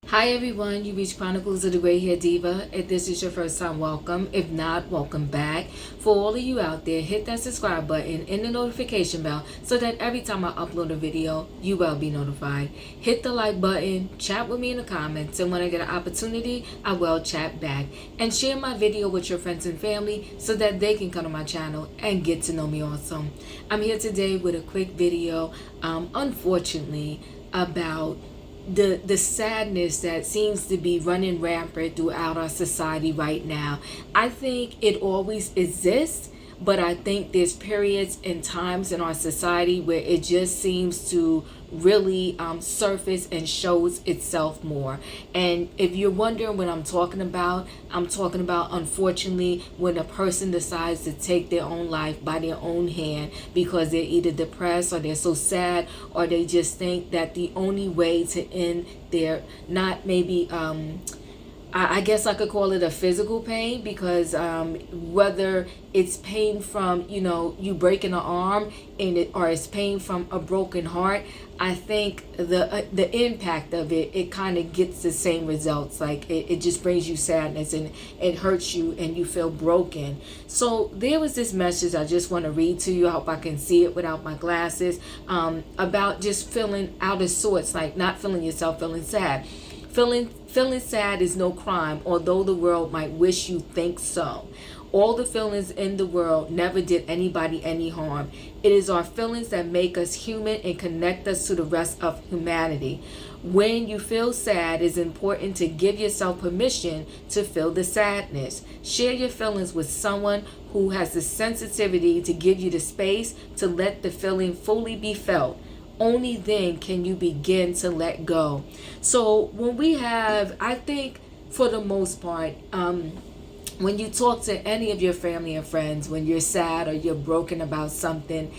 Hi everyone, you reached Chronicles of the Gray Hair Diva. If this is your first time, welcome. If not, welcome back. For all of you out there, hit that subscribe button and the notification bell so that every time I upload a video, you will be notified. Hit the like button, chat with me in the comments, and when I get an opportunity, I will chat back. And share my video with your friends and family so that they can come to my channel and get to know me also. I'm here today with a quick video, unfortunately, about the sadness that seems to be running rampant throughout our society right now. I think it always exists, but I think there's periods and times in our society where it just seems to really surface and shows itself more. And if you're wondering what I'm talking about, unfortunately when a person decides to take their own life by their own hand because they're either depressed or they're so sad, or they just think that the only way to end their, not maybe I guess I could call it a physical pain, because whether it's pain from, you breaking an arm or it's pain from a broken heart, I think the impact of it kind of gets the same results. Like it just brings you sadness and it hurts you and you feel broken. So there was this message I just want to read to you. I hope I can see it without my glasses, about just feeling out of sorts, like not feeling yourself, feeling sad. Feeling sad is no crime, although the world might wish you think so. All the feelings in the world never did anybody any harm. It is our feelings that make us human and connect us to the rest of humanity. When you feel sad, it's important to give yourself permission to feel the sadness. Share your feelings with someone who has the sensitivity to give you the space to let the feeling fully be felt. Only then can you begin to let go. So when we have, I think for the most part, when you talk to any of your family and friends, when you're sad or you're broken about something,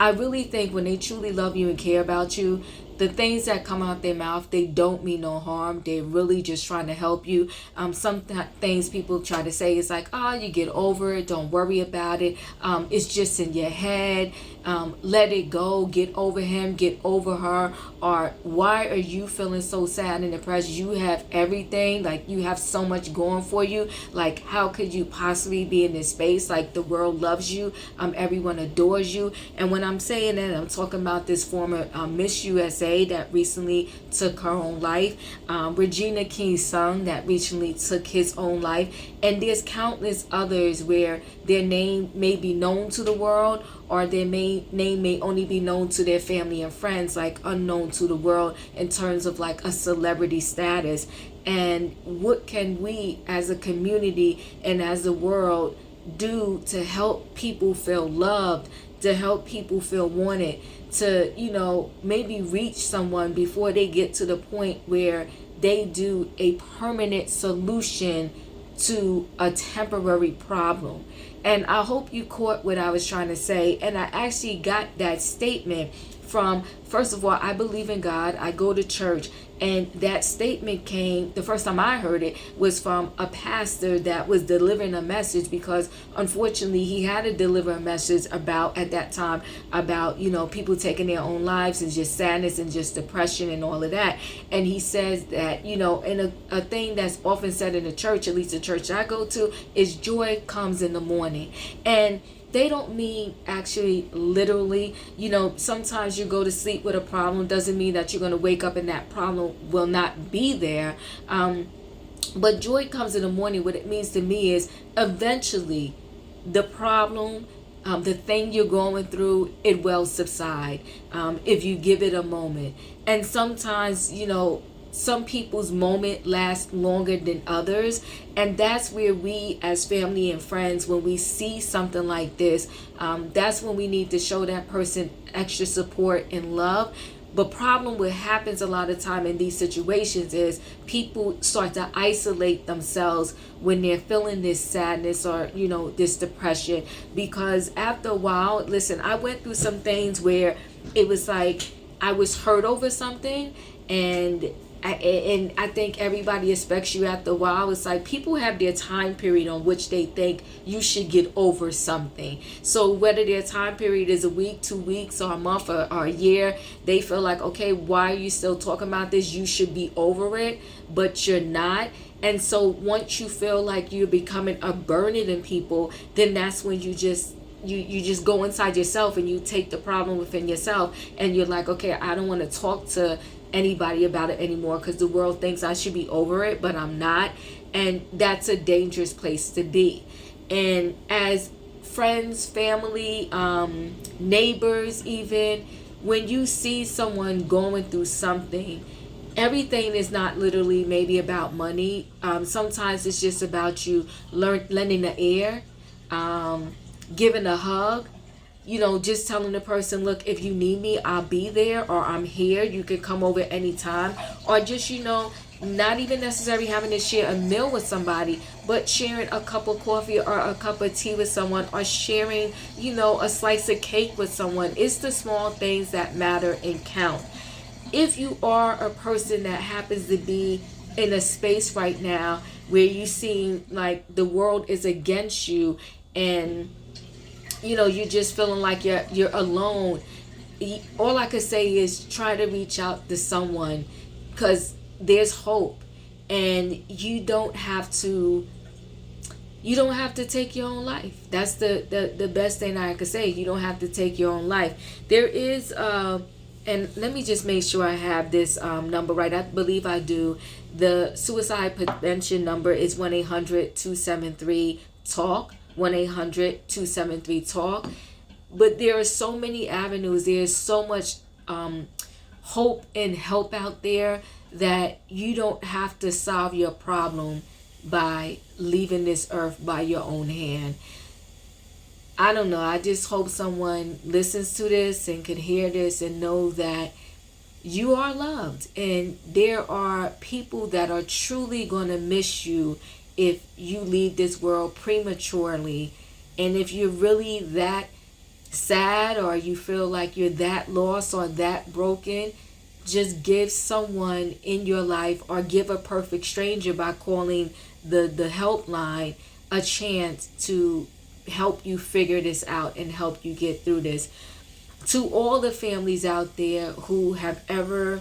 I really think when they truly love you and care about you, the things that come out their mouth, they don't mean no harm. They're really just trying to help you. Some things people try to say is like, oh, you get over it. Don't worry about it. It's just in your head. Let it go. Get over him. Get over her. Or why are you feeling so sad and depressed? You have everything. Like you have so much going for you. Like how could you possibly be in this space? Like the world loves you. Everyone adores you. And when I'm saying that, I'm talking about this former Miss USA that recently took her own life, Regina King's son that recently took his own life, and there's countless others where their name may be known to the world, or their name may only be known to their family and friends, like unknown to the world in terms of like a celebrity status. And what can we as a community and as a world do to help people feel loved, to help people feel wanted, to maybe reach someone before they get to the point where they do a permanent solution to a temporary problem. And I hope you caught what I was trying to say. And I actually got that statement from, first of all, I believe in God. I go to church. And that statement came, the first time I heard it was from a pastor that was delivering a message, because unfortunately he had to deliver a message about, at that time, about, people taking their own lives and just sadness and just depression and all of that. And he says that, and a thing that's often said in the church, at least the church I go to, is joy comes in the morning. And they don't mean actually literally, sometimes you go to sleep with a problem, doesn't mean that you're going to wake up and that problem will not be there. But joy comes in the morning. What it means to me is eventually the problem, the thing you're going through, it will subside if you give it a moment. And sometimes, some people's moment lasts longer than others, and that's where we as family and friends, when we see something like this, that's when we need to show that person extra support and love. But problem what happens a lot of time in these situations is people start to isolate themselves when they're feeling this sadness or this depression, because after a while, listen, I went through some things where it was like I was hurt over something, and And I think everybody expects you after a while. It's like people have their time period on which they think you should get over something. So whether their time period is a week, 2 weeks, or a month, or a year, they feel like, okay, why are you still talking about this? You should be over it, but you're not. And so once you feel like you're becoming a burden in people, then that's when you just go inside yourself and you take the problem within yourself, and you're like, okay, I don't want to talk to anybody about it anymore because the world thinks I should be over it, but I'm not. And that's a dangerous place to be. And as friends, family, neighbors, even when you see someone going through something, everything is not literally maybe about money. Sometimes it's just about you lending the ear, giving a hug, just telling the person, look, if you need me, I'll be there, or I'm here. You can come over anytime. Or just, not even necessarily having to share a meal with somebody, but sharing a cup of coffee or a cup of tea with someone, or sharing, a slice of cake with someone. It's the small things that matter and count. If you are a person that happens to be in a space right now where you seem like the world is against you, and you're just feeling like you're alone, all I could say is try to reach out to someone, because there's hope. And you don't have to take your own life. That's the best thing I could say. You don't have to take your own life. There is and let me just make sure I have this number right. I believe I do. The suicide prevention number is 1-800-273-TALK. 1-800-273-TALK. But there are so many avenues. There's so much hope and help out there that you don't have to solve your problem by leaving this earth by your own hand. I don't know. I just hope someone listens to this and can hear this and know that you are loved. And there are people that are truly going to miss you if you leave this world prematurely. And if you're really that sad, or you feel like you're that lost or that broken, just give someone in your life, or give a perfect stranger by calling the helpline, a chance to help you figure this out and help you get through this. To all the families out there who have ever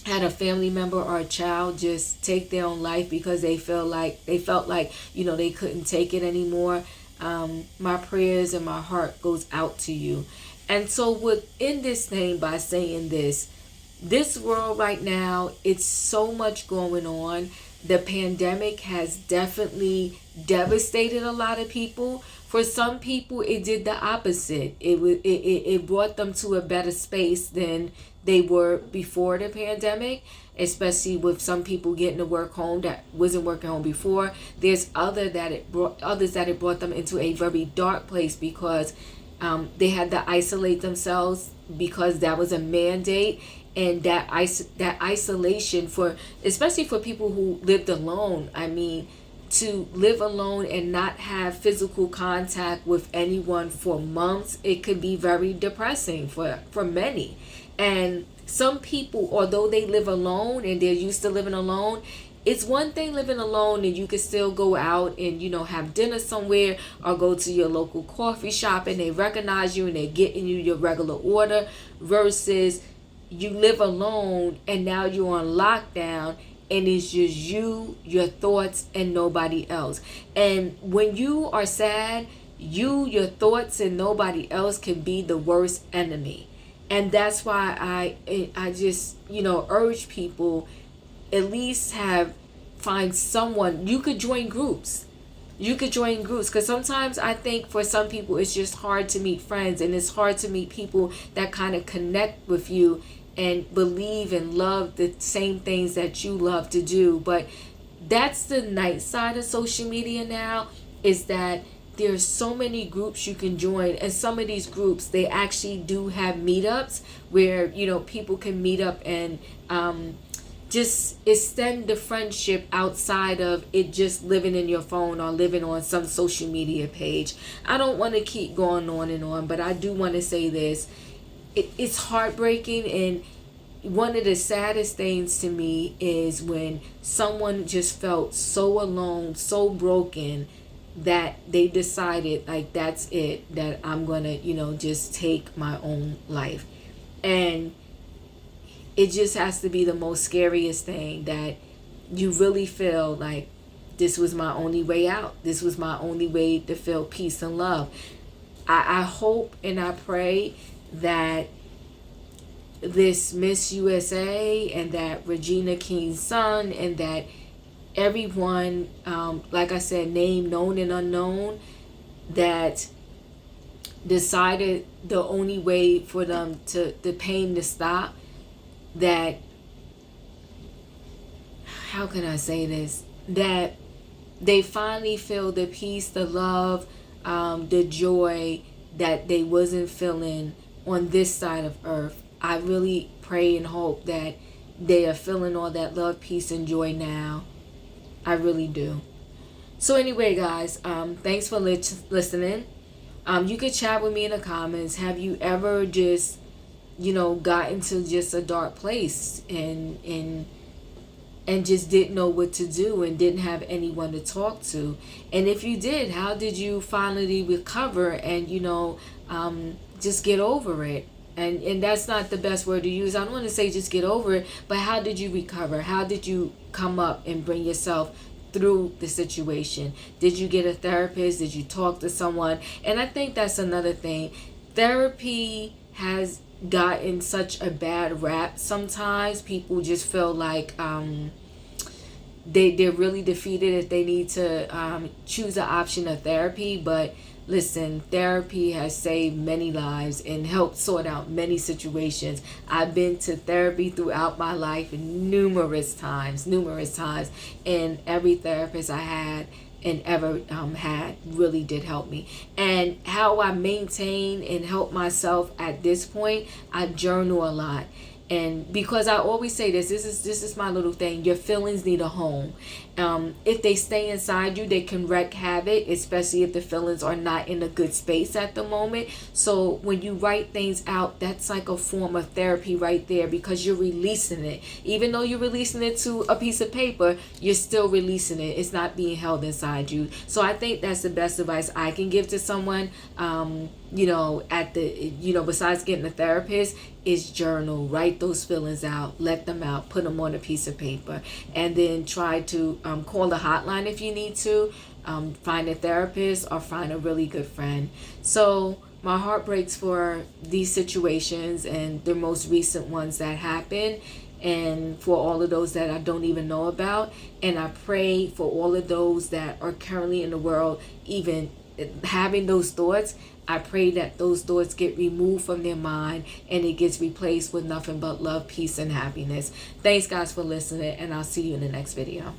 had a family member or a child just take their own life because they felt like they couldn't take it anymore, my prayers and my heart goes out to you. And so within this thing, by saying this world right now, it's so much going on. The pandemic has definitely devastated a lot of people. For some people, it did the opposite. It brought them to a better space than they were before the pandemic, especially with some people getting to work home that wasn't working home before. There's others that it brought them into a very dark place because they had to isolate themselves because that was a mandate. And that isolation, especially for people who lived alone, I mean, to live alone and not have physical contact with anyone for months, it could be very depressing for many. And some people, although they live alone and they're used to living alone, it's one thing living alone and you can still go out and, have dinner somewhere or go to your local coffee shop and they recognize you and they're getting you your regular order, versus you live alone and now you're on lockdown and it's just you, your thoughts, and nobody else. And when you are sad, your thoughts, and nobody else can be the worst enemy. And that's why I just, urge people, at least find someone. You could join groups. Because sometimes I think for some people it's just hard to meet friends, and it's hard to meet people that kind of connect with you and believe and love the same things that you love to do. But that's the nice side of social media now, is that there's so many groups you can join, and some of these groups, they actually do have meetups where people can meet up and just extend the friendship outside of it just living in your phone or living on some social media page. I don't want to keep going on and on, but I do want to say this. It's heartbreaking, and one of the saddest things to me is when someone just felt so alone, so broken, that they decided, like, that's it, that I'm gonna, just take my own life. And it just has to be the most scariest thing, that you really feel like this was my only way out. This was my only way to feel peace and love. I hope and I pray that this Miss USA and that Regina King's son and that everyone, like I said, named, known, and unknown, that decided the only way for them to the pain to stop, that, how can I say this, that they finally feel the peace, the love, the joy that they wasn't feeling on this side of earth. I really pray and hope that they are feeling all that love, peace, and joy now. I really do. So anyway, guys, thanks for listening. You could chat with me in the comments. Have you ever just, got into just a dark place and just didn't know what to do and didn't have anyone to talk to? And if you did, how did you finally recover and, just get over it? And that's not the best word to use. I don't want to say just get over it, but how did you recover? How did you come up and bring yourself through the situation? Did you get a therapist? Did you talk to someone? And I think that's another thing. Therapy has gotten such a bad rap sometimes. People just feel like they're really defeated if they need to choose the option of therapy. But listen, therapy has saved many lives and helped sort out many situations. I've been to therapy throughout my life numerous times, and every therapist I had and ever had really did help me. And how I maintain and help myself at this point, I journal a lot. And because I always say this is my little thing, your feelings need a home. If they stay inside you, they can wreak havoc, especially if the feelings are not in a good space at the moment. So when you write things out, that's like a form of therapy right there, because you're releasing it. Even though you're releasing it to a piece of paper, you're still releasing it. It's not being held inside you. So I think that's the best advice I can give to someone, besides getting a therapist, is journal. Write those feelings out, let them out, put them on a piece of paper, and then try to call the hotline if you need to, find a therapist or find a really good friend. So my heart breaks for these situations and the most recent ones that happened, and for all of those that I don't even know about. And I pray for all of those that are currently in the world even having those thoughts. I pray that those thoughts get removed from their mind and it gets replaced with nothing but love, peace, and happiness. Thanks, guys, for listening, and I'll see you in the next video.